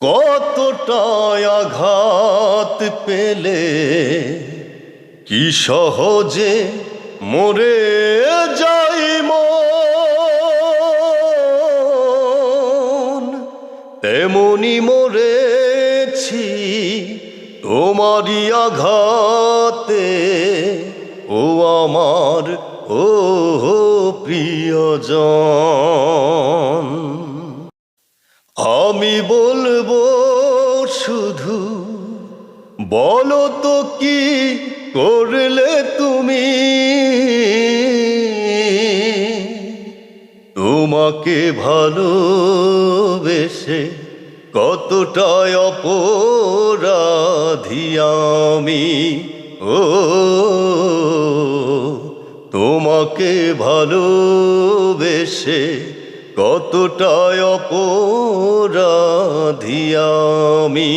কতটায় আঘাত পেলে কি সহজে মরে যাই মন, তেমনি মরেছি তোমারই আঘাতে ও আমার ও প্রিয়জন। আমি বলবো শুধু, বলো তো কি করলে তুমি, তোমাকে ভালোবেসে কতটাই অপরাধী আমি। ও তোমাকে ভালোবেসে কতটাই অপরাধী আমি।